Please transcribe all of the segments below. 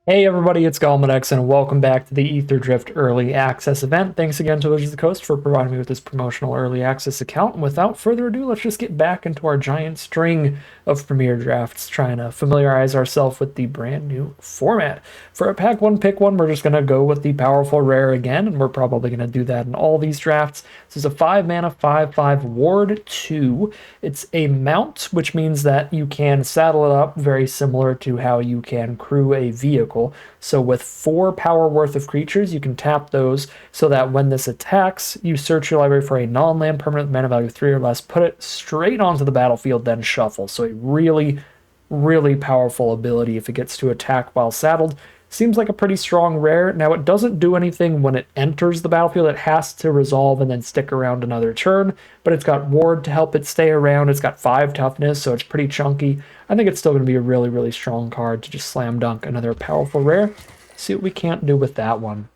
Hey everybody, it's Galmadex, and welcome back to the Aetherdrift Early Access event. Thanks again to Wizards of the Coast for providing me with this promotional early access account. And without further ado, let's just get back into our giant string of Premier drafts, trying to familiarize ourselves with the brand new format. For a pack one, pick one, we're just going to go with the powerful rare again, and we're probably going to do that in all these drafts. This is a 5 mana, 5/5 Ward 2. It's a mount, which means that you can saddle it up very similar to how you can crew a vehicle. So with 4 power worth of creatures, you can tap those so that when this attacks, you search your library for a non-land permanent with mana value 3 or less, put it straight onto the battlefield, then shuffle. So a really powerful ability if it gets to attack while saddled. Seems like a pretty strong rare. Now, it doesn't do anything when it enters the battlefield. It has to resolve and then stick around another turn, but it's got Ward to help it stay around. It's got 5 toughness, so it's pretty chunky. I think it's still going to be a really strong card to just slam dunk another powerful rare. See what we can't do with that one.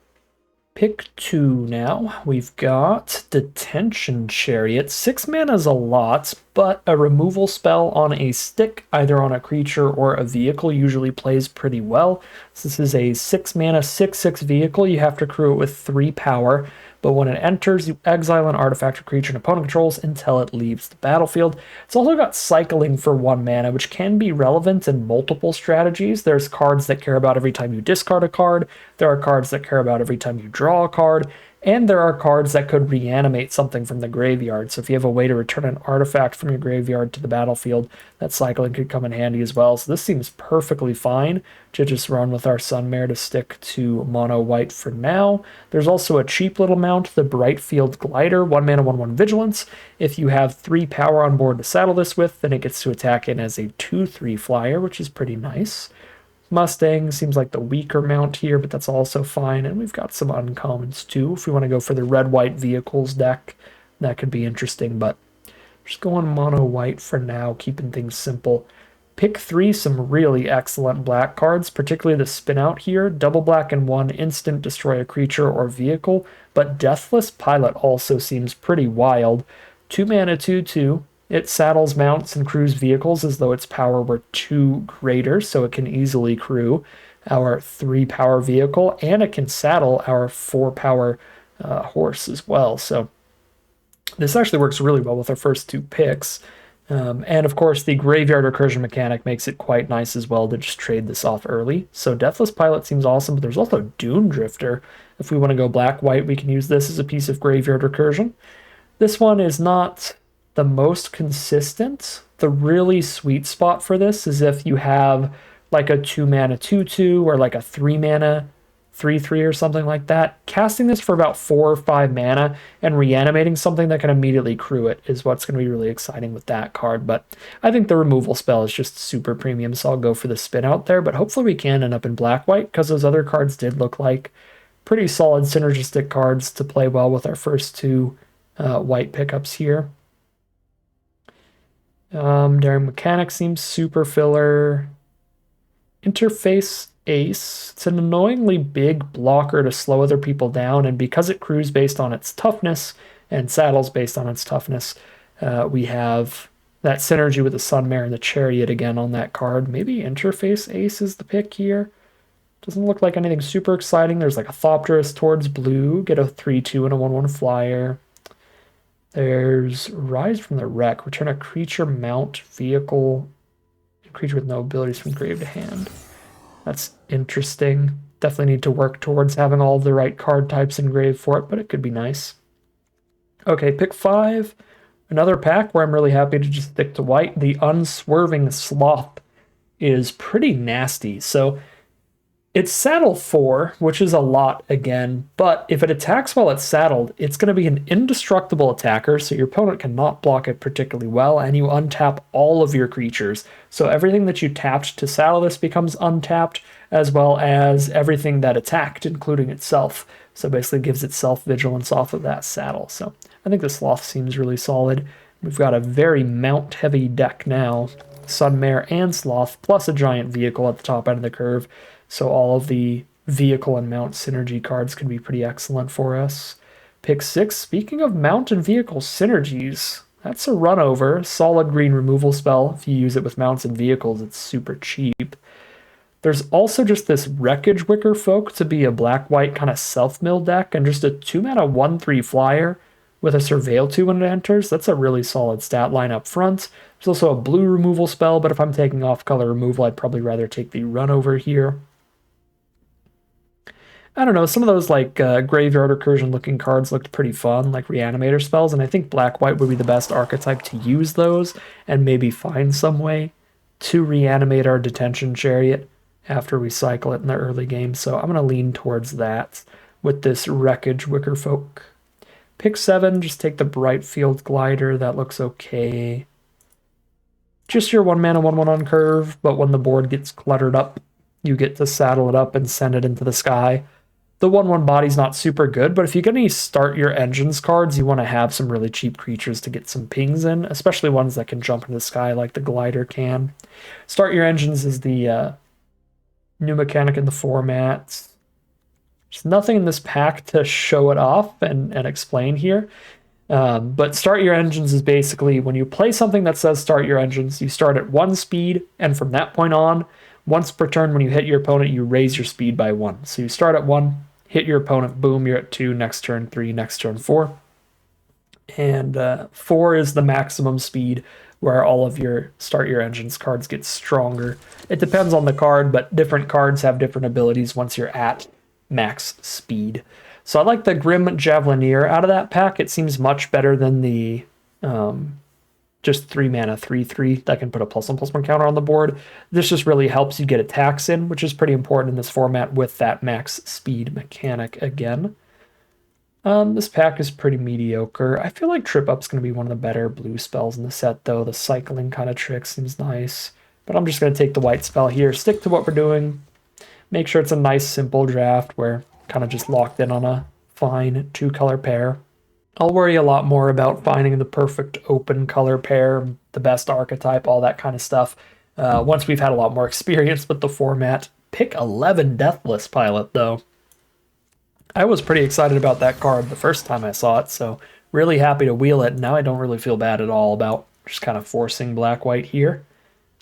Pick 2 now. We've got Detention Chariot. 6 mana is a lot, but a removal spell on a stick, either on a creature or a vehicle, usually plays pretty well. So this is a 6 mana, 6/6 vehicle. You have to crew it with 3 power, but when it enters, you exile an artifact or creature an opponent controls until it leaves the battlefield. It's also got cycling for 1 mana, which can be relevant in multiple strategies. There's cards that care about every time you discard a card, there are cards that care about every time you draw a card, and there are cards that could reanimate something from the graveyard. So if you have a way to return an artifact from your graveyard to the battlefield, that cycling could come in handy as well. So this seems perfectly fine to just run with our Sunmare to stick to mono white for now. There's also a cheap little mount, the Brightfield Glider, 1 mana, 1/1 vigilance. If you have 3 power on board to saddle this with, then it gets to attack in as a 2/3 flyer, which is pretty nice. Mustang seems like the weaker mount here, but that's also fine. And we've got some uncommons too. If we want to go for the red-white vehicles deck, that could be interesting, but just going mono white for now, keeping things simple. Pick 3, some really excellent black cards, particularly the spin out here. Double black and 1, instant destroy a creature or vehicle, but Deathless Pilot also seems pretty wild. 2 mana, 2/2. It saddles mounts and crews vehicles as though its power were 2 greater, so it can easily crew our 3 power vehicle, and it can saddle our 4 power horse as well. So this actually works really well with our first 2 picks. And of course, the graveyard recursion mechanic makes it quite nice as well to just trade this off early. So Deathless Pilot seems awesome, but there's also Dune Drifter. If we want to go black-white, we can use this as a piece of graveyard recursion. This one is not the most consistent. The really sweet spot for this is if you have like a 2 mana 2/2 or like a 3 mana 3/3 or something like that. Casting this for about 4 or 5 mana and reanimating something that can immediately crew it is what's going to be really exciting with that card. But I think the removal spell is just super premium, so I'll go for the spin out there. But hopefully we can end up in black-white because those other cards did look like pretty solid synergistic cards to play well with our first 2 white pickups here. Daring Mechanic seems super filler. Interface Ace. It's an annoyingly big blocker to slow other people down, and because it crews based on its toughness and saddles based on its toughness, we have that synergy with the Sunmare and the Chariot again on that card. Maybe Interface Ace is the pick here. Doesn't look like anything super exciting. There's like a Thopterus towards blue. Get a 3/2 and a 1/1 flyer. There's Rise from the Wreck. Return a creature, mount, vehicle, creature with no abilities from grave to hand. That's interesting. Definitely need to work towards having all of the right card types engraved for it, but it could be nice. Okay, pick 5. Another pack where I'm really happy to just stick to white. The Unswerving Sloth is pretty nasty. So it's saddle 4, which is a lot again, but if it attacks while it's saddled, it's going to be an indestructible attacker, so your opponent cannot block it particularly well, and you untap all of your creatures. So everything that you tapped to saddle this becomes untapped, as well as everything that attacked, including itself. So basically gives itself vigilance off of that saddle. So I think the Sloth seems really solid. We've got a very mount-heavy deck now. Sunmare and Sloth, plus a giant vehicle at the top end of the curve. So all of the vehicle and mount synergy cards could be pretty excellent for us. Pick 6. Speaking of mount and vehicle synergies, that's a run over. Solid green removal spell. If you use it with mounts and vehicles, it's super cheap. There's also just this Wreckage Wicker Folk to be a black-white kind of self-mill deck, and just a 2-mana 1/3 flyer with a Surveil 2 when it enters. That's a really solid stat line up front. There's also a blue removal spell, but if I'm taking off-color removal, I'd probably rather take the Run over here. I don't know, some of those like Graveyard Recursion looking cards looked pretty fun, like Reanimator spells, and I think black-white would be the best archetype to use those, and maybe find some way to reanimate our Detention Chariot after we cycle it in the early game. So I'm going to lean towards that with this Wreckage Wicker Folk. Pick 7, just take the Brightfield Glider. That looks okay. Just your 1-mana 1/1 on curve, but when the board gets cluttered up, you get to saddle it up and send it into the sky. The 1/1 body's not super good, but if you get any Start Your Engines cards, you want to have some really cheap creatures to get some pings in, especially ones that can jump into the sky like the Glider can. Start Your Engines is the new mechanic in the format. There's nothing in this pack to show it off and explain here. But Start Your Engines is basically when you play something that says Start Your Engines, you start at 1 speed, and from that point on, once per turn when you hit your opponent, you raise your speed by 1. So you start at 1, hit your opponent, boom, you're at 2, next turn 3, next turn 4. And 4 is the maximum speed where all of your Start Your Engines cards get stronger. It depends on the card, but different cards have different abilities once you're at max speed. So I like the Grim Javelineer out of that pack. It seems much better than the just 3-mana 3/3 that can put a +1/+1 counter on the board. This just really helps you get attacks in, which is pretty important in this format with that max speed mechanic again. This pack is pretty mediocre. I feel like Trip Up's going to be one of the better blue spells in the set, though. The cycling kind of trick seems nice. But I'm just going to take the white spell here, stick to what we're doing, make sure it's a nice, simple draft where kind of just locked in on a fine 2-color pair. I'll worry a lot more about finding the perfect open color pair, the best archetype, all that kind of stuff, once we've had a lot more experience with the format. Pick 11 Deathless Pilot, though. I was pretty excited about that card the first time I saw it, so really happy to wheel it. Now I don't really feel bad at all about just kind of forcing black-white here.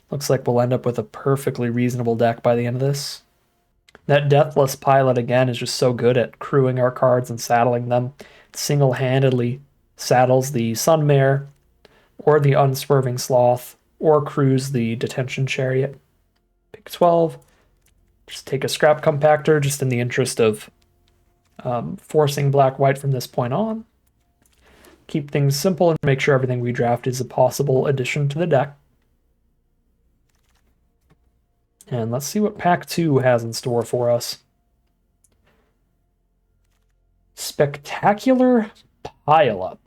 Looks like we'll end up with a perfectly reasonable deck by the end of this. That Deathless Pilot, again, is just so good at crewing our cards and saddling them. It single-handedly saddles the Sunmare, or the Unswerving Sloth, or crews the Detention Chariot. Pick 12. Just take a Scrap Compactor, just in the interest of forcing black-white from this point on. Keep things simple and make sure everything we draft is a possible addition to the deck. And let's see what Pack 2 has in store for us. Spectacular Pileup.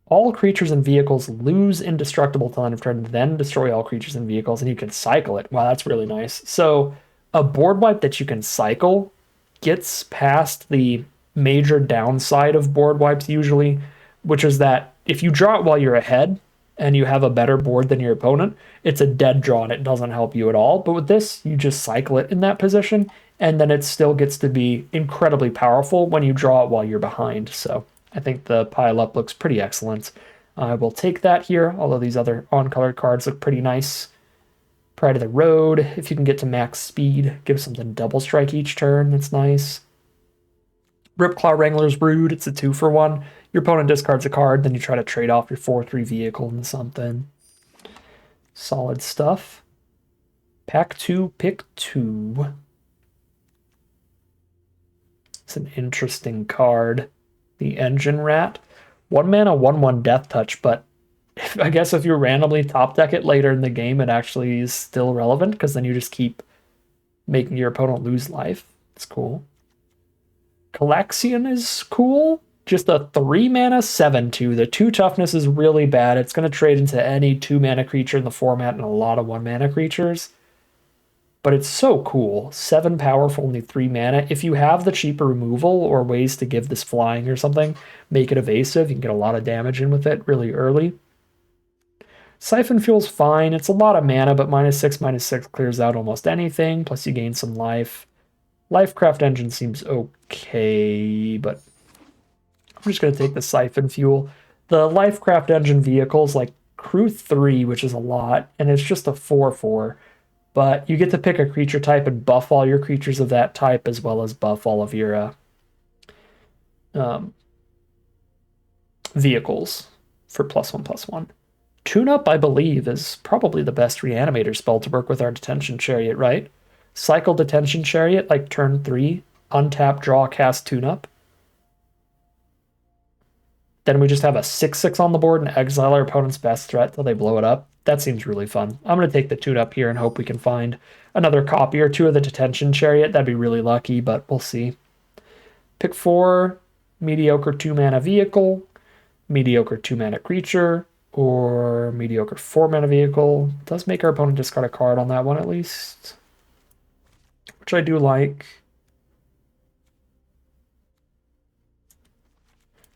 All creatures and vehicles lose indestructible till end of turn, then destroy all creatures and vehicles, and you can cycle it. Wow, that's really nice. So a board wipe that you can cycle gets past the major downside of board wipes usually, which is that if you draw it while you're ahead and you have a better board than your opponent, it's a dead draw and it doesn't help you at all. But with this, you just cycle it in that position, and then it still gets to be incredibly powerful when you draw it while you're behind. So I think the pile up looks pretty excellent. I will take that here, although these other on-colored cards look pretty nice. Pride of the Road, if you can get to max speed, give something double strike each turn, that's nice. Ripclaw Wrangler's Brood, it's a 2-for-1. Your opponent discards a card, then you try to trade off your 4/3 vehicle into something. Solid stuff. Pack 2, pick 2. It's an interesting card. The Engine Rat. 1-mana, 1/1 Death Touch, but I guess if you randomly top deck it later in the game, it actually is still relevant, because then you just keep making your opponent lose life. It's cool. Calaxian is cool. Just a 3-mana 7/2. The 2 toughness is really bad. It's going to trade into any 2-mana creature in the format and a lot of 1-mana creatures. But it's so cool. 7 power for only 3 mana. If you have the cheaper removal or ways to give this flying or something, make it evasive. You can get a lot of damage in with it really early. Siphon Fuel's fine. It's a lot of mana, but -6/-6 clears out almost anything. Plus you gain some life. Lifecraft Engine seems okay, but I'm just going to take the Siphon Fuel. The Lifecraft Engine vehicles like Crew 3, which is a lot, and it's just a 4/4. But you get to pick a creature type and buff all your creatures of that type, as well as buff all of your vehicles for +1/+1. Tune Up, I believe, is probably the best reanimator spell to work with our Detention Chariot, right? Cycle Detention Chariot, like turn 3, untap, draw, cast Tune Up. Then we just have a 6/6 on the board and exile our opponent's best threat till they blow it up. That seems really fun. I'm going to take the Tune Up here and hope we can find another copy or two of the Detention Chariot. That'd be really lucky, but we'll see. Pick 4, mediocre 2-mana vehicle, mediocre 2-mana creature, or mediocre 4-mana vehicle. It does make our opponent discard a card on that one at least, which I do like.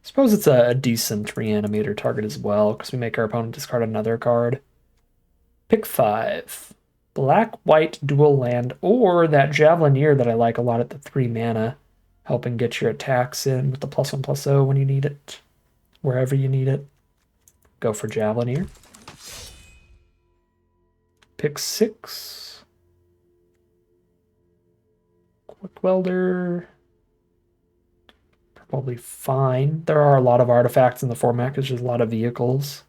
I suppose it's a decent reanimator target as well, because we make our opponent discard another card. Pick 5. Black-white dual land, or that Javelineer that I like a lot at the 3 mana, helping get your attacks in with the +1/+0 when you need it, wherever you need it. Go for Javelineer. Pick 6. Quick Welder. Probably fine. There are a lot of artifacts in the format because there's a lot of vehicles.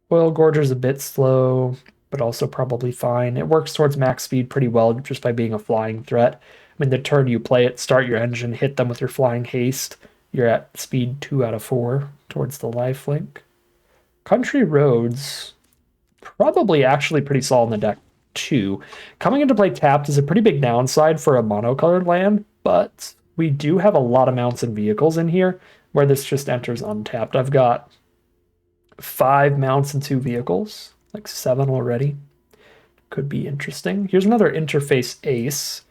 Oil Gorger's a bit slow, but also probably fine. It works towards max speed pretty well just by being a flying threat. I mean, the turn you play it, start your engine, hit them with your flying haste, you're at speed 2 out of 4 towards the lifelink. Country Roads, probably actually pretty solid in the deck too. Coming into play tapped is a pretty big downside for a monocolored land, but we do have a lot of mounts and vehicles in here where this just enters untapped. I've got 5 mounts and 2 vehicles, like 7 already. Could be interesting. Here's another interface ace,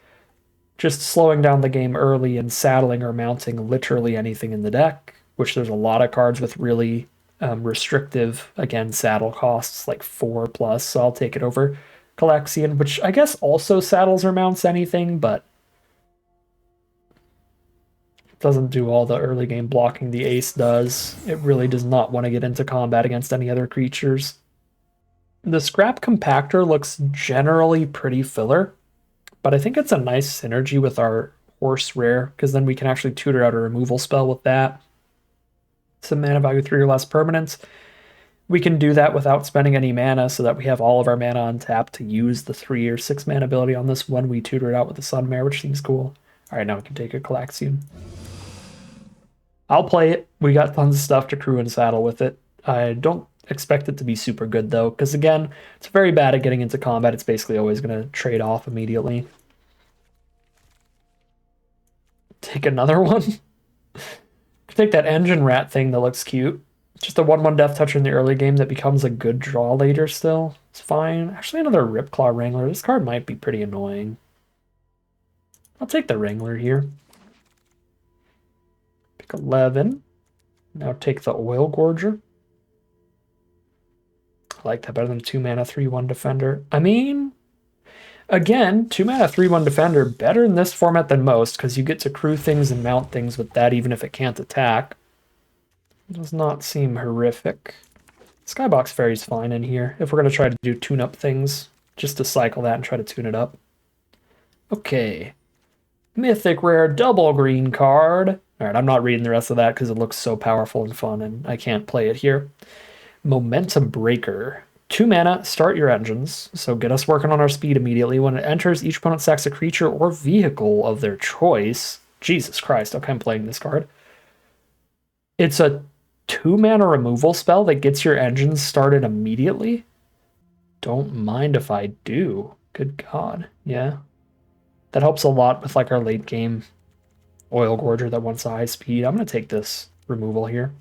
just slowing down the game early and saddling or mounting literally anything in the deck, which there's a lot of cards with really restrictive, again, saddle costs, like 4+, so I'll take it over Calexian, which I guess also saddles or mounts anything, but doesn't do all the early game blocking the ace does. It really does not want to get into combat against any other creatures. The Scrap Compactor looks generally pretty filler, but I think it's a nice synergy with our Horse Rare, because then we can actually tutor out a removal spell with that. Some mana value 3 or less permanents. We can do that without spending any mana so that we have all of our mana on tap to use the 3 or 6 mana ability on this when we tutor it out with the Sunmare, which seems cool. All right, now we can take a Calaxian. I'll play it. We got tons of stuff to crew and saddle with it. I don't expect it to be super good though, because again, it's very bad at getting into combat. It's basically always going to trade off immediately. Take another one. Take that Engine Rat thing that looks cute. Just a 1/1 Death Toucher in the early game that becomes a good draw later still. It's fine. Actually, another Ripclaw Wrangler. This card might be pretty annoying. I'll take the Wrangler here. Pick 11. Now take the Oil Gorger. I like that better than 2 mana 3/1 Defender. I mean, again, 2 mana 3/1 Defender, better in this format than most, because you get to crew things and mount things with that even if it can't attack. It does not seem horrific. Skybox Fairy's fine in here if we're going to try to do tune-up things, just to cycle that and try to tune it up. Okay. Mythic Rare double green card. Alright, I'm not reading the rest of that because it looks so powerful and fun and I can't play it here. Momentum Breaker. 2 mana, start your engines, so get us working on our speed immediately. When it enters, each opponent sacks a creature or vehicle of their choice. Jesus Christ, okay, I'm playing this card. It's a 2 mana removal spell that gets your engines started immediately. Don't mind if I do. Good God, yeah. That helps a lot with like our late game Oil Gorger that wants a high speed. I'm going to take this removal here.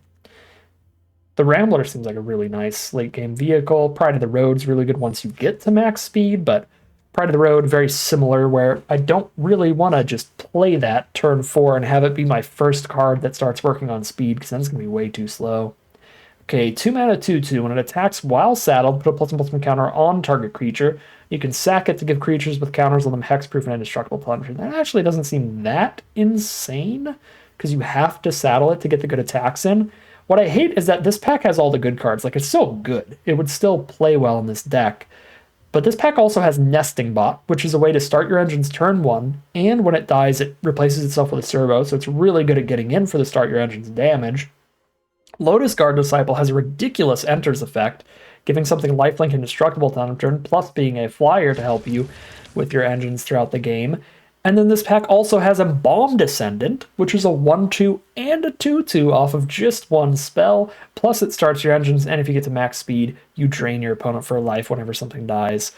The Rambler seems like a really nice late game vehicle. Pride of the Road's really good once you get to max speed, but Pride of the Road, very similar, where I don't really want to just play that turn 4 and have it be my first card that starts working on speed, because then it's going to be way too slow. Okay, 2 mana 2/2. When it attacks while saddled, put a +1/+1 counter on target creature. You can sack it to give creatures with counters on them hexproof and indestructible plunder. That actually doesn't seem that insane, because you have to saddle it to get the good attacks in. What I hate is that this pack has all the good cards. Like, it's so good. It would still play well in this deck. But this pack also has Nesting Bot, which is a way to start your engines turn 1, and when it dies, it replaces itself with a servo, so it's really good at getting in for the start your engines damage. Lotus Guard Disciple has a ridiculous Enters effect, giving something lifelink indestructible on turn, plus being a flyer to help you with your engines throughout the game. And then this pack also has a Bomb Descendant, which is a 1/2 and a 2/2 off of just one spell. Plus it starts your engines, and if you get to max speed, you drain your opponent for life whenever something dies.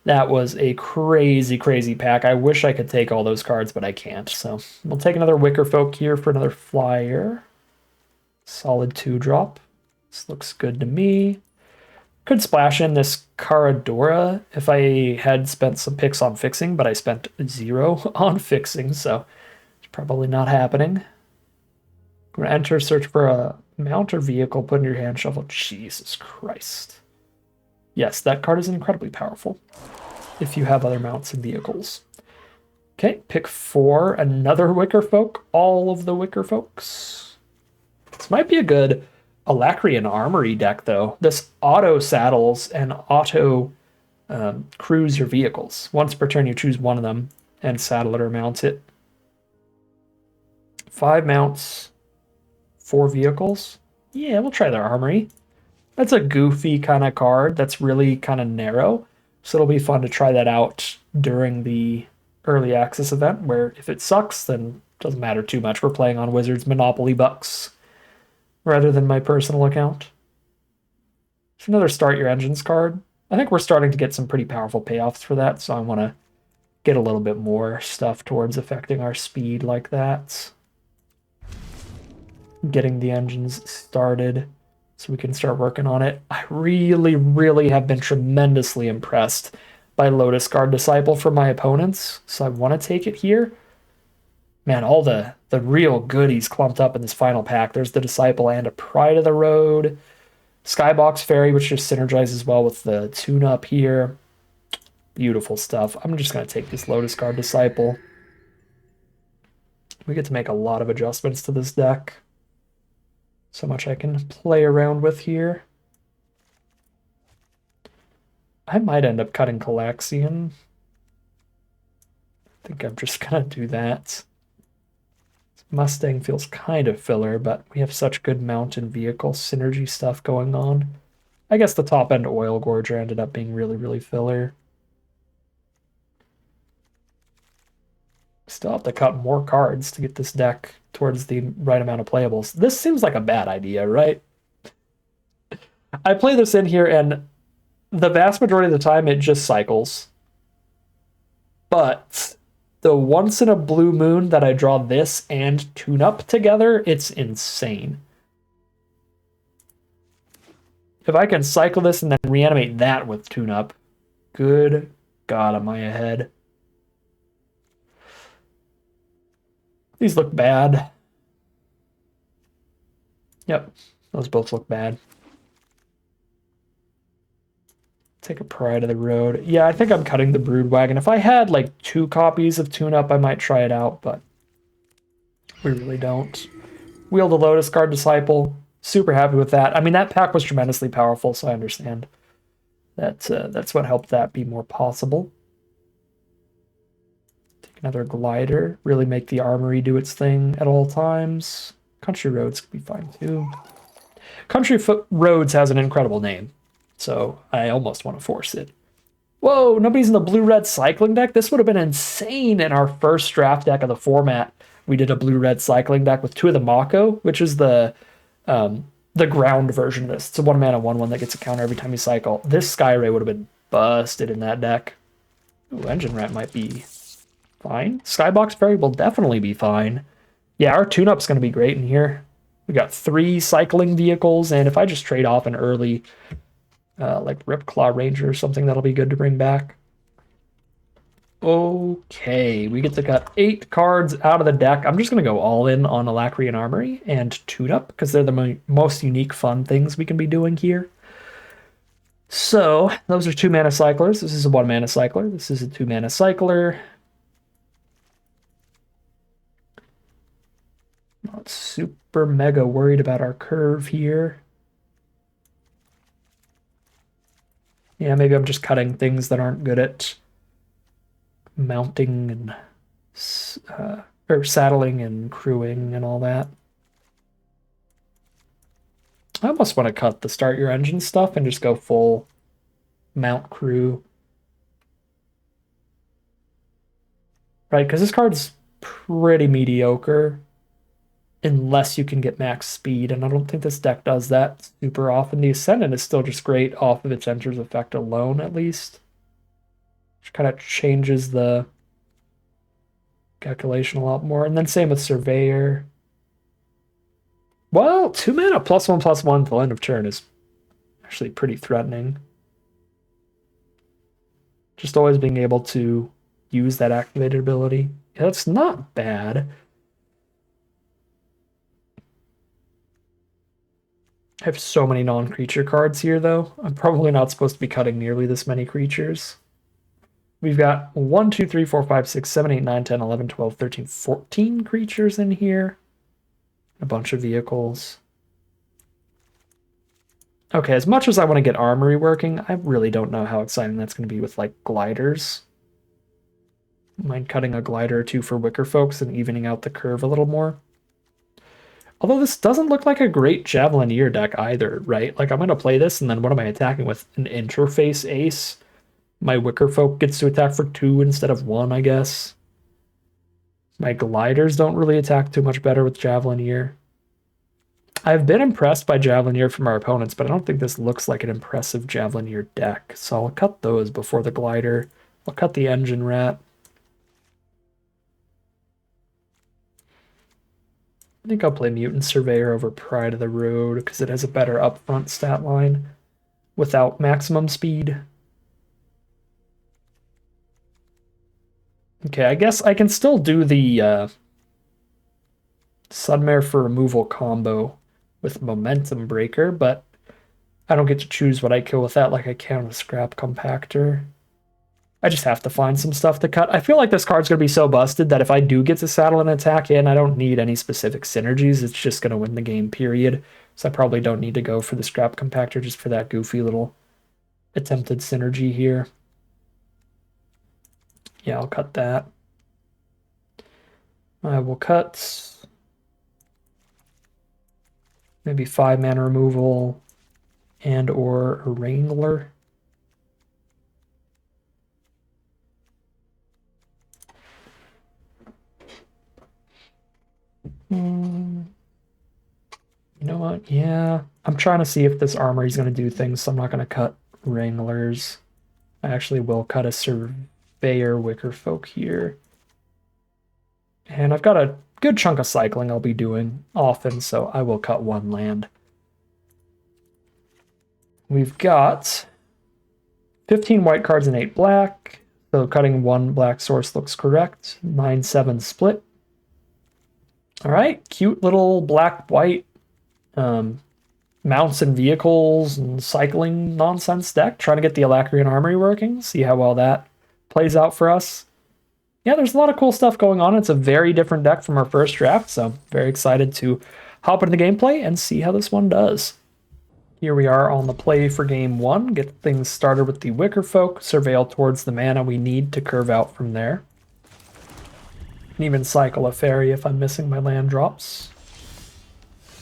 That was a crazy, crazy pack. I wish I could take all those cards, but I can't. So we'll take another Wicker Folk here for another flyer. Solid 2-drop. This looks good to me. Could splash in this Caradora if I had spent some picks on fixing, but I spent 0 on fixing, so it's probably not happening. I'm going to enter, search for a mount or vehicle, put in your hand, shuffle. Jesus Christ. Yes, that card is incredibly powerful if you have other mounts and vehicles. Okay, pick 4, another Wicker Folk, all of the Wicker Folks. This might be a good Alacrian Armory deck, though. This auto saddles and auto cruise your vehicles. Once per turn, you choose one of them and saddle it or mount it. 5 mounts, 4 vehicles. Yeah, we'll try their Armory. That's a goofy kind of card that's really kind of narrow. So it'll be fun to try that out during the early access event, where if it sucks, then it doesn't matter too much. We're playing on Wizards Monopoly bucks rather than my personal account. It's another Start Your Engines card. I think we're starting to get some pretty powerful payoffs for that, so I want to get a little bit more stuff towards affecting our speed like that. Getting the engines started so we can start working on it. I really, really have been tremendously impressed by Lotus Guard Disciple for my opponents, so I want to take it here. Man, all the real goodies clumped up in this final pack. There's the Disciple and a Pride of the Road. Skybox Fairy, which just synergizes well with the tune-up here. Beautiful stuff. I'm just going to take this Lotus Guard Disciple. We get to make a lot of adjustments to this deck. So much I can play around with here. I might end up cutting Calaxian. I think I'm just going to do that. Mustang feels kind of filler, but we have such good mountain vehicle synergy stuff going on. I guess the top-end Oil Gorger ended up being really, really filler. Still have to cut more cards to get this deck towards the right amount of playables. This seems like a bad idea, right? I play this in here, and the vast majority of the time it just cycles. But the once in a blue moon that I draw this and tune up together, it's insane. If I can cycle this and then reanimate that with tune up, good God, am I ahead? These look bad. Yep, those both look bad. Take a Pride of the Road. Yeah, I think I'm cutting the Brood Wagon. If I had like 2 copies of Tune Up, I might try it out, but we really don't. Wield the Lotus Guard Disciple. Super happy with that. I mean, that pack was tremendously powerful, so I understand that that's what helped that be more possible. Take another Glider. Really make the Armory do its thing at all times. Country Roads could be fine too. Country Roads has an incredible name, so I almost want to force it. Whoa, nobody's in the blue-red cycling deck? This would have been insane in our first draft deck of the format. We did a blue-red cycling deck with 2 of the Mako, which is the ground version of this. It's a 1-mana 1/1 that gets a counter every time you cycle. This Skyray would have been busted in that deck. Ooh, Engine Rat might be fine. Skybox Fairy will definitely be fine. Yeah, our tune-up's going to be great in here. We got 3 cycling vehicles, and if I just trade off an early like Ripclaw Ranger or something, that'll be good to bring back. Okay, we get to cut 8 cards out of the deck. I'm just going to go all in on Alacrian Armory and Tune Up, because they're the most unique, fun things we can be doing here. So, those are 2-mana cyclers. This is a 1-mana cycler. This is a 2-mana cycler. Not super mega worried about our curve here. Yeah, maybe I'm just cutting things that aren't good at mounting and or saddling and crewing and all that. I almost want to cut the start your engine stuff and just go full mount crew. Right, because this card's pretty mediocre unless you can get max speed, and I don't think this deck does that super often. The Ascendant is still just great off of its Enter's Effect alone, at least. Which kind of changes the calculation a lot more. And then same with Surveyor. Well, 2 mana +1/+1 till end of turn is actually pretty threatening. Just always being able to use that activated ability. Yeah, that's not bad. I have so many non-creature cards here, though. I'm probably not supposed to be cutting nearly this many creatures. We've got 1, 2, 3, 4, 5, 6, 7, 8, 9, 10, 11, 12, 13, 14 creatures in here. A bunch of vehicles. Okay, as much as I want to get Armory working, I really don't know how exciting that's going to be with, like, gliders. Mind cutting a glider or two for Wicker Folks and evening out the curve a little more. Although this doesn't look like a great Javelineer deck either, right? Like, I'm going to play this, and then what am I attacking with? An Interface Ace? My Wicker Folk gets to attack for 2 instead of 1, I guess. My gliders don't really attack too much better with Javelineer. I've been impressed by Javelineer from our opponents, but I don't think this looks like an impressive Javelineer deck. So I'll cut those before the glider. I'll cut the Engine Rat. I think I'll play Mutant Surveyor over Pride of the Road because it has a better upfront stat line without maximum speed. Okay, I guess I can still do the Sunmare for removal combo with Momentum Breaker, but I don't get to choose what I kill with that like I can with Scrap Compactor. I just have to find some stuff to cut. I feel like this card's going to be so busted that if I do get to saddle an attack in, I don't need any specific synergies. It's just going to win the game, period. So I probably don't need to go for the Scrap Compactor just for that goofy little attempted synergy here. Yeah, I'll cut that. I will cut maybe 5 mana removal and or a Wrangler. You know what? Yeah, I'm trying to see if this armory is going to do things, so I'm not going to cut Wranglers. I actually will cut a Surveyor Wicker Folk here. And I've got a good chunk of cycling I'll be doing often, so I will cut 1 land. We've got 15 white cards and 8 black, so cutting 1 black source looks correct. 9-7 split. All right, cute little black-white mounts and vehicles and cycling nonsense deck. Trying to get the Alacrian Armory working, see how well that plays out for us. Yeah, there's a lot of cool stuff going on. It's a very different deck from our first draft, so very excited to hop into the gameplay and see how this one does. Here we are on the play for game 1. Get things started with the Wicker Folk, surveil towards the mana we need to curve out from there. And even cycle a fairy if I'm missing my land drops.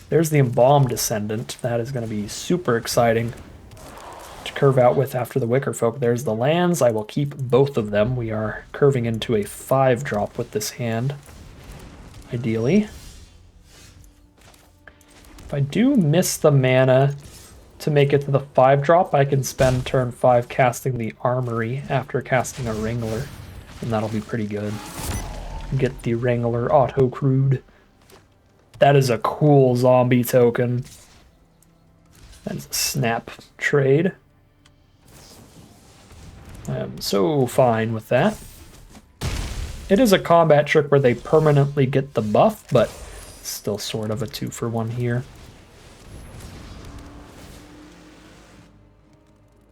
There's the Embalmed Descendant. That is going to be super exciting to curve out with after the Wicker Folk. There's the lands. I will keep both of them. We are curving into a 5-drop with this hand, ideally. If I do miss the mana to make it to the 5-drop, I can spend turn 5 casting the Armory after casting a Wrangler, and that'll be pretty good. Get the Wrangler auto-crewed. That is a cool zombie token. That's a snap trade. I am so fine with that. It is a combat trick where they permanently get the buff, but still sort of a 2-for-1 here.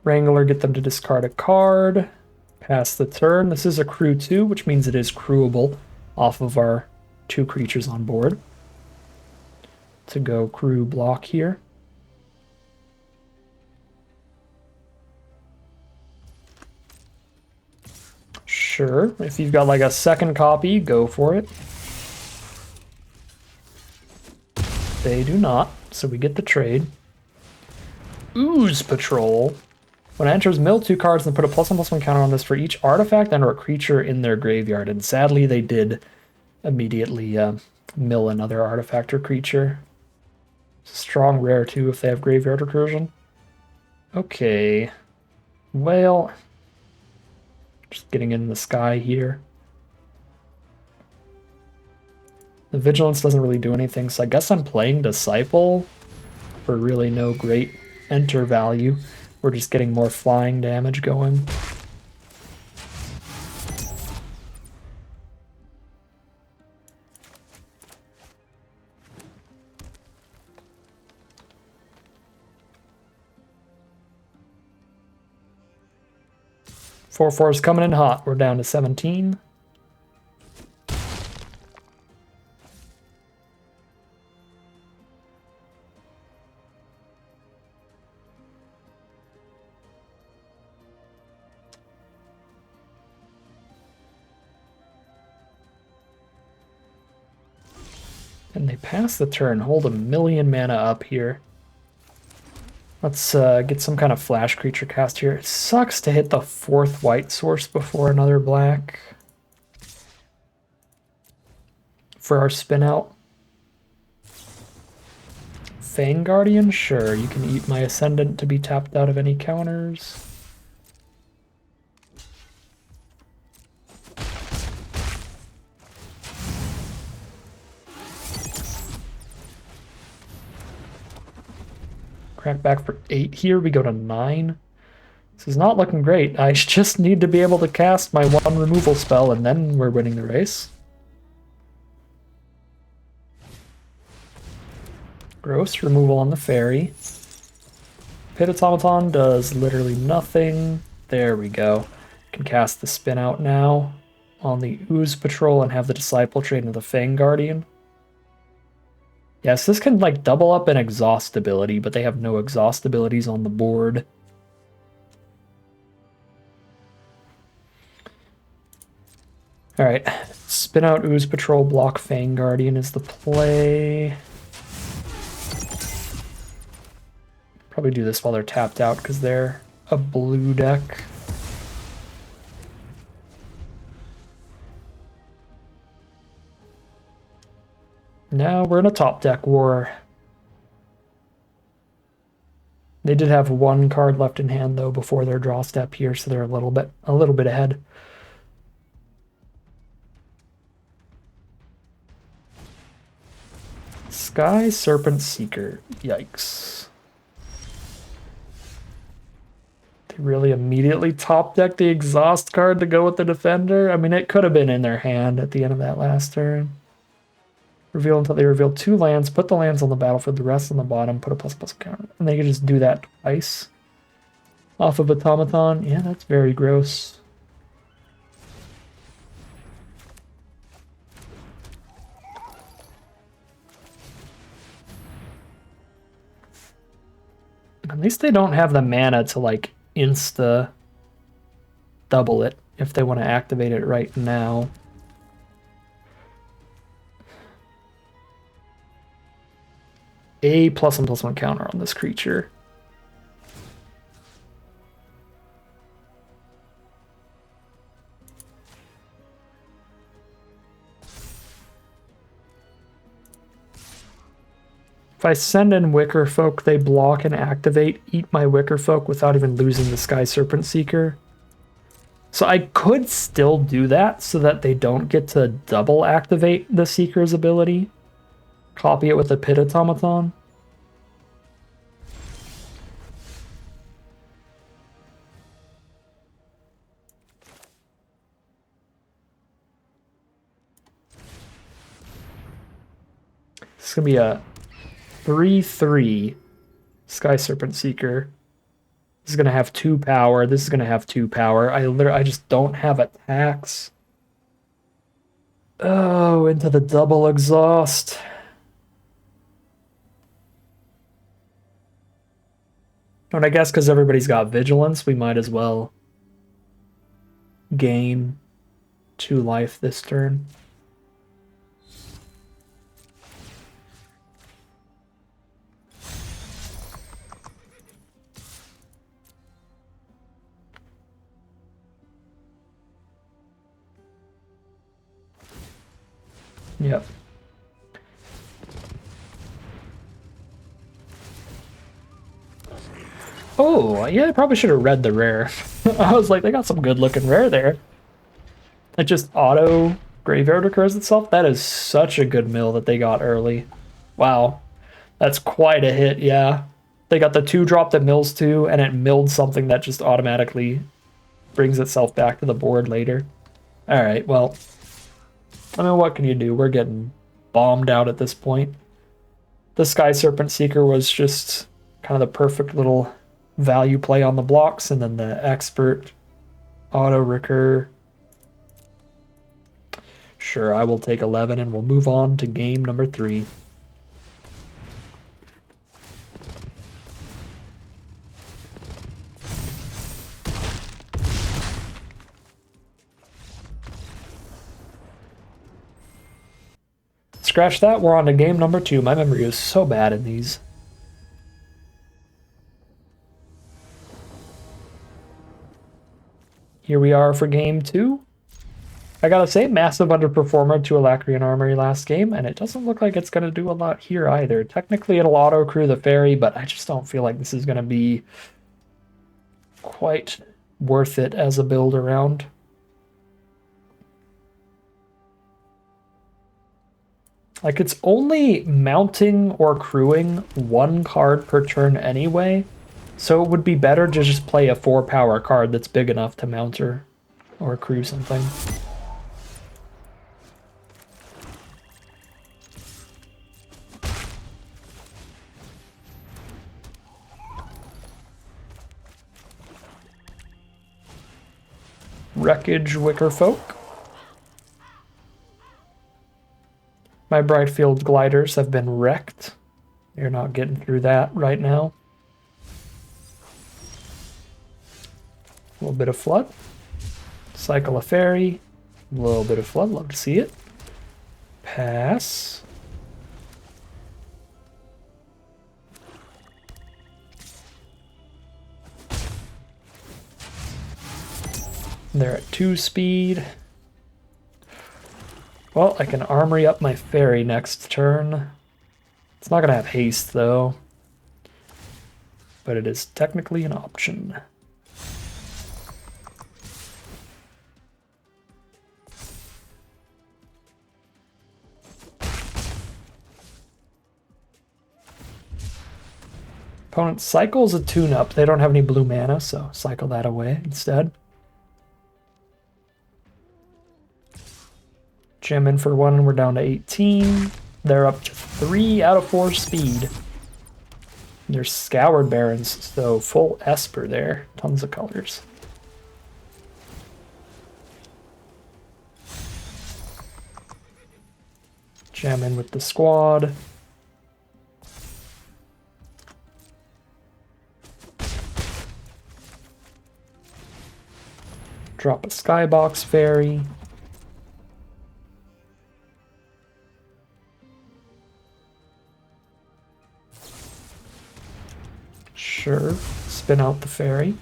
Wrangler, get them to discard a card. Pass the turn. This is a crew 2, which means it is crewable off of our 2 creatures on board. To go crew block here. Sure, if you've got like a second copy, go for it. They do not, so we get the trade. Ooze Patrol. When it enters, mill 2 cards and put a +1/+1 counter on this for each artifact and or creature in their graveyard. And sadly, they did immediately mill another artifact or creature. Strong rare too if they have graveyard recursion. Okay. Well, just getting in the sky here. The Vigilance doesn't really do anything, so I guess I'm playing Disciple for really no great enter value. We're just getting more flying damage going. Four is coming in hot. We're down to 17. And they pass the turn, hold 1,000,000 mana up here. Let's get some kind of flash creature cast here. It sucks to hit the 4th white source before another black. For our spin out. Fang Guardian? Sure, you can eat my Ascendant to be tapped out of any counters. Crack back for 8 here. We go to 9. This is not looking great. I just need to be able to cast my 1 removal spell, and then we're winning the race. Gross removal on the fairy. Pit Automaton does literally nothing. There we go. Can cast the spin out now on the Ooze Patrol and have the Disciple trade into the Fang Guardian. Yes, this can like double up an exhaust ability, but they have no exhaust abilities on the board. Alright, spin out Ooze Patrol, block Fang Guardian is the play. Probably do this while they're tapped out because they're a blue deck. Now we're in a top deck war. They did have 1 card left in hand though before their draw step here, so they're a little bit ahead. Sky Serpent Seeker. Yikes. They really immediately top deck the exhaust card to go with the defender. I mean, it could have been in their hand at the end of that last turn. Reveal until they reveal 2 lands, put the lands on the battlefield, the rest on the bottom, put a ++ counter. And they can just do that twice. Off of Automaton. Yeah, that's very gross. At least they don't have the mana to like insta double it if they want to activate it right now. A +1/+1 counter on this creature. If I send in Wicker Folk, they block and activate, eat my Wicker Folk without even losing the Sky Serpent Seeker. So I could still do that so that they don't get to double activate the Seeker's ability. Copy it with a Pit Automaton. This is going to be a 3/3 Sky Serpent Seeker. This is going to have 2 power. This is going to have 2 power. I just don't have attacks. Oh, into the double exhaust. And I guess because everybody's got Vigilance, we might as well game. 2 life this turn. Yep. Oh, yeah, I probably should have read the rare. I was like, they got some good looking rare there. It just auto graveyard recurs itself. That is such a good mill that they got early. Wow. That's quite a hit, yeah. They got the 2-drop that mills 2, and it milled something that just automatically brings itself back to the board later. Alright, well, I mean, what can you do? We're getting bombed out at this point. The Sky Serpent Seeker was just kind of the perfect little value play on the blocks, and then the Expert auto recur. Sure, I will take 11, and we'll move on to game number 3. Scratch that, we're on to game number 2. My memory is so bad in these. Here we are for game 2. I gotta say, massive underperformer to Alacrian Armory last game, and it doesn't look like it's gonna do a lot here either. Technically, it'll auto-crew the ferry, but I just don't feel like this is gonna be quite worth it as a build around. Like, it's only mounting or crewing 1 card per turn anyway, so it would be better to just play a 4-power card that's big enough to mount or crew something. Wreckage Wickerfolk. My Brightfield gliders have been wrecked. You're not getting through that right now. A little bit of flood. Cycle a ferry. A little bit of flood. Love to see it. Pass. They're at 2 speed. Well, I can armory up my ferry next turn. It's not going to have haste, though. But it is technically an option. Opponent cycles a tune-up. They don't have any blue mana, so cycle that away instead. Jam in for 1, we're down to 18. They're up to 3 out of 4 speed. They're Scoured Barons, so full Esper there. Tons of colors. Jam in with the squad. Drop a Skybox Fairy. Sure, spin out the ferry.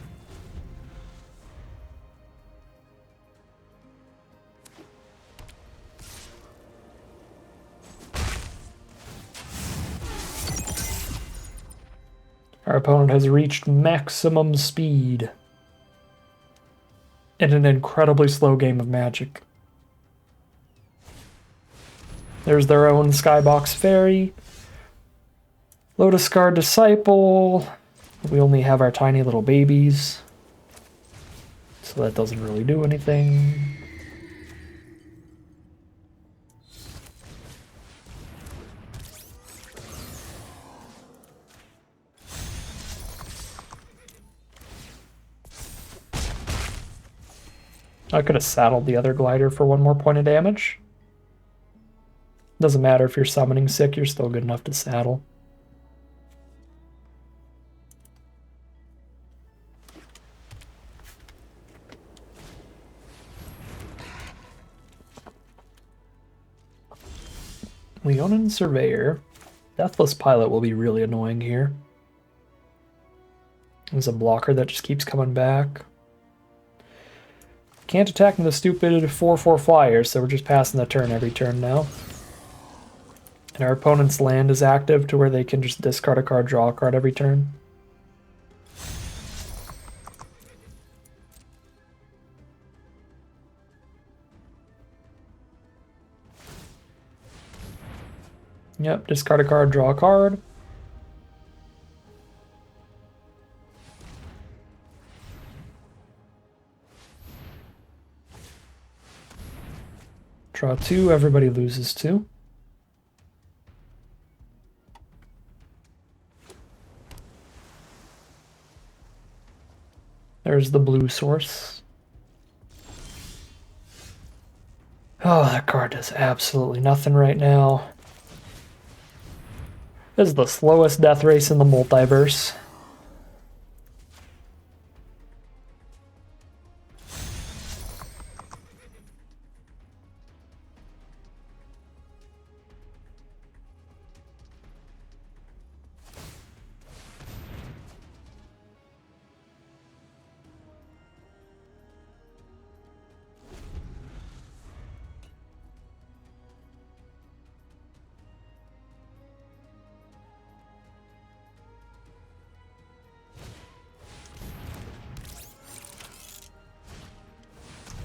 Our opponent has reached maximum speed in an incredibly slow game of Magic. There's their own Skybox Fairy. Lotus Guard Disciple. We only have our tiny little babies, so that doesn't really do anything. I could have saddled the other glider for 1 more point of damage. Doesn't matter if you're summoning sick, you're still good enough to saddle. Leonin Surveyor. Deathless Pilot will be really annoying here. There's a blocker that just keeps coming back. Can't attack the stupid 4/4 flyers, so we're just passing the turn every turn now. And our opponent's land is active to where they can just discard a card, draw a card every turn. Yep, discard a card, draw a card. Draw 2, everybody loses 2. There's the blue source. Oh, that card does absolutely nothing right now. This is the slowest death race in the multiverse.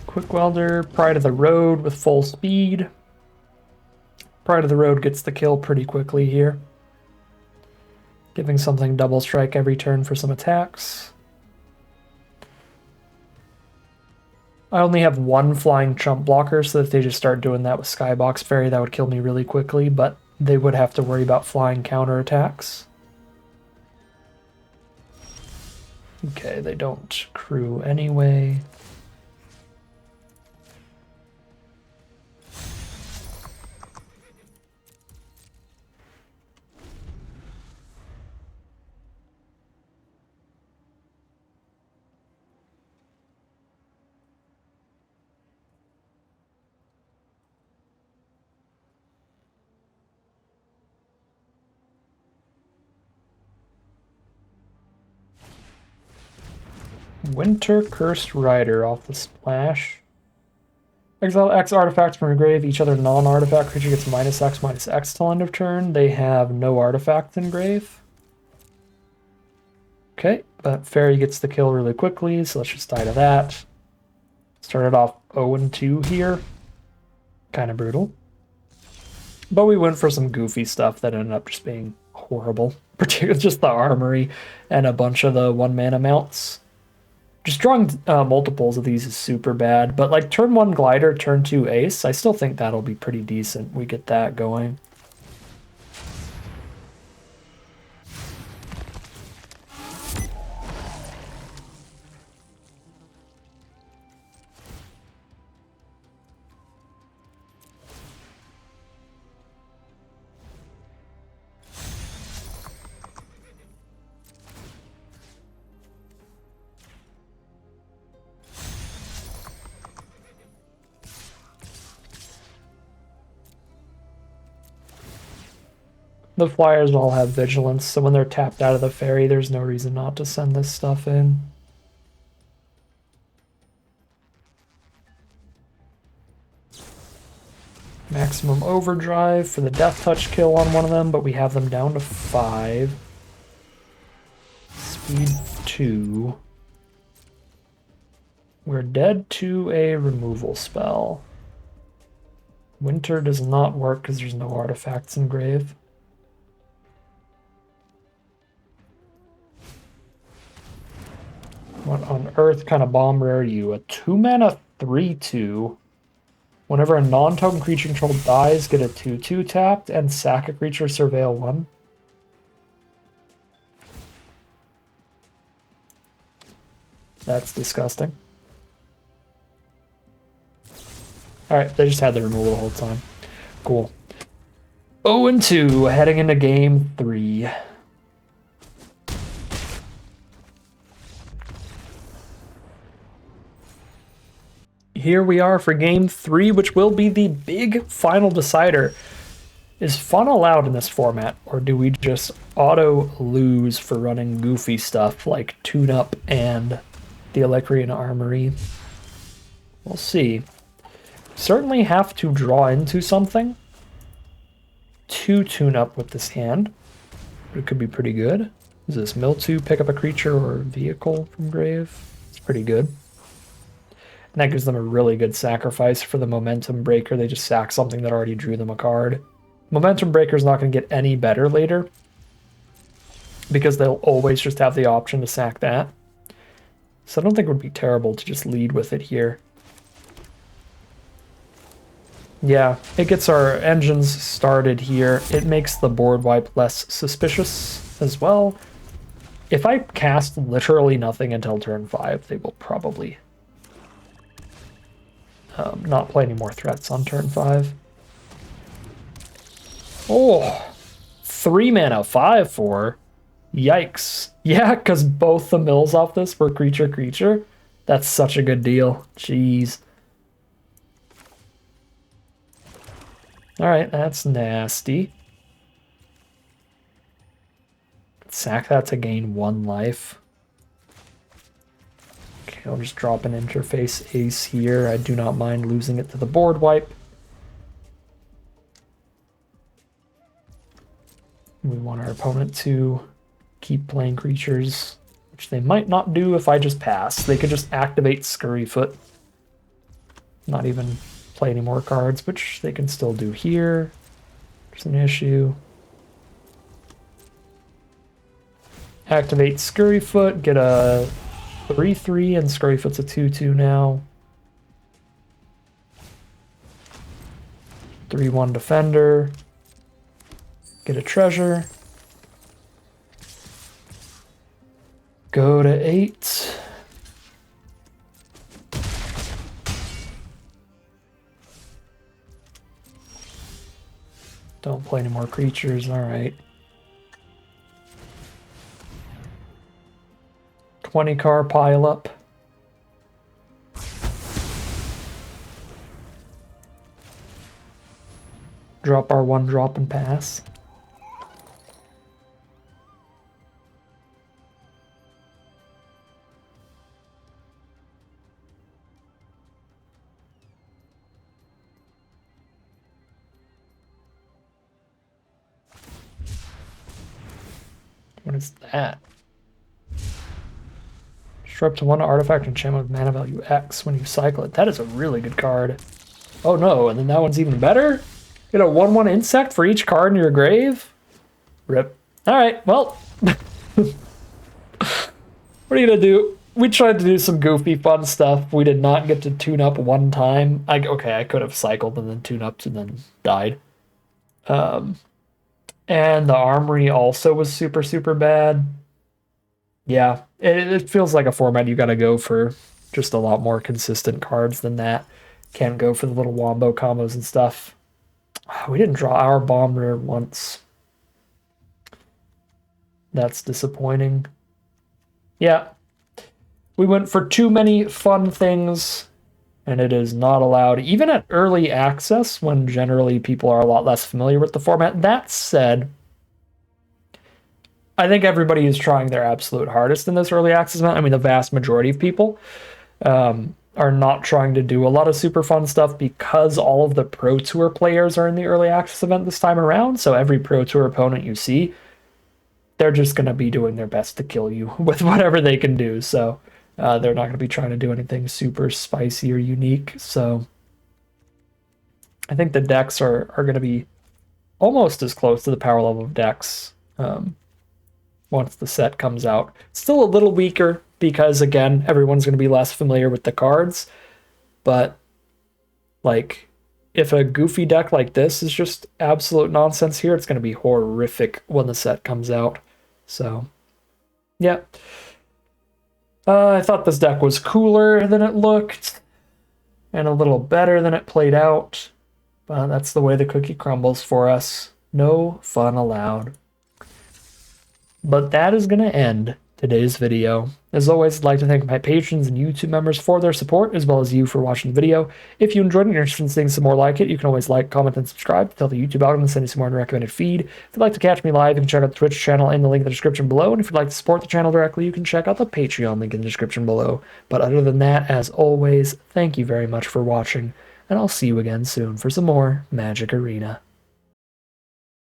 Quick Welder, Pride of the Road with full speed. Pride of the Road gets the kill pretty quickly here. Giving something double strike every turn for some attacks. I only have one flying chump blocker, so if they just start doing that with Skybox Fairy, that would kill me really quickly, but they would have to worry about flying counterattacks. Okay, they don't crew anyway. Winter Cursed Rider off the splash. Exile X artifacts from your grave. Each other non-artifact creature gets -X/-X till end of turn. They have no artifacts in grave. Okay, but Fairy gets the kill really quickly, so let's just die to that. Started off 0-2 here. Kind of brutal. But we went for some goofy stuff that ended up just being horrible. Particularly just the armory and a bunch of the 1-mana mounts. Just drawing multiples of these is super bad, but like turn 1 Glider, turn 2 Ace, I still think that'll be pretty decent. We get that going. The flyers all have vigilance, so when they're tapped out of the Fairy, there's no reason not to send this stuff in. Maximum Overdrive for the Death Touch kill on one of them, but we have them down to 5. Speed 2. We're dead to a removal spell. Winter does not work because there's no artifacts in grave. What on earth kind of bomber are you? A 2-mana 3/2. Whenever a non-token creature controlled dies, get a 2/2 tapped and sack a creature, surveil 1. That's disgusting. Alright, they just had the removal the whole time. Cool. 0-2, heading into game 3. Here we are for game 3, which will be the big final decider. Is fun allowed in this format, or do we just auto lose for running goofy stuff like Tune Up and the Electrian Armory? We'll see. Certainly have to draw into something to tune up with this hand. But it could be pretty good. Is this mill 2, pick up a creature or vehicle from grave? It's pretty good. And that gives them a really good sacrifice for the Momentum Breaker. They just sack something that already drew them a card. Momentum Breaker is not going to get any better later, because they'll always just have the option to sack that. So I don't think it would be terrible to just lead with it here. Yeah, it gets our engines started here. It makes the board wipe less suspicious as well. If I cast literally nothing until turn 5, they will probably not play any more threats on turn 5. Oh, 3 mana, 5/4. Yikes. Yeah, because both the mills off this were creature. That's such a good deal. Jeez. Alright, that's nasty. Sack that to gain 1 life. Okay, I'll just drop an interface ace here. I do not mind losing it to the board wipe. We want our opponent to keep playing creatures, which they might not do if I just pass. They could just activate Scurryfoot. Not even play any more cards, which they can still do here. There's an issue. Activate Scurryfoot, get a 3/3, and Scurryfoot's a 2/2 now. 3/1 Defender. Get a treasure. Go to 8. Don't play any more creatures, alright. 20-car pile up. Drop our 1-drop and pass. What is that? Disrupt 1 artifact enchantment with mana value X when you cycle it. That is a really good card. Oh no, and then that one's even better? Get a 1/1 insect for each card in your grave? Rip. Alright, well. What are you gonna do? We tried to do some goofy fun stuff. We did not get to tune up 1 time. Okay, I could have cycled and then tune ups and then died. And the armory also was super bad. Yeah, it feels like a format you gotta go for just a lot more consistent cards than that. Can't go for the little wombo combos and stuff. We didn't draw our bomber once. That's disappointing. Yeah. We went for too many fun things, and it is not allowed, even at early access, when generally people are a lot less familiar with the format. That said, I think everybody is trying their absolute hardest in this early access event. I mean, the vast majority of people are not trying to do a lot of super fun stuff because all of the Pro Tour players are in the early access event this time around. So every Pro Tour opponent you see, they're just going to be doing their best to kill you with whatever they can do. So they're not going to be trying to do anything super spicy or unique. So I think the decks are going to be almost as close to the power level of decks once the set comes out. Still a little weaker because, again, everyone's going to be less familiar with the cards. But, like, if a goofy deck like this is just absolute nonsense here, it's going to be horrific when the set comes out. So, yeah. I thought this deck was cooler than it looked and a little better than it played out. But that's the way the cookie crumbles for us. No fun allowed. But that is going to end today's video. As always, I'd like to thank my patrons and YouTube members for their support, as well as you for watching the video. If you enjoyed it and you're interested in seeing some more like it, you can always like, comment, and subscribe to tell the YouTube algorithm to send you some more in the recommended feed. If you'd like to catch me live, you can check out the Twitch channel in the link in the description below. And if you'd like to support the channel directly, you can check out the Patreon link in the description below. But other than that, as always, thank you very much for watching, and I'll see you again soon for some more Magic Arena.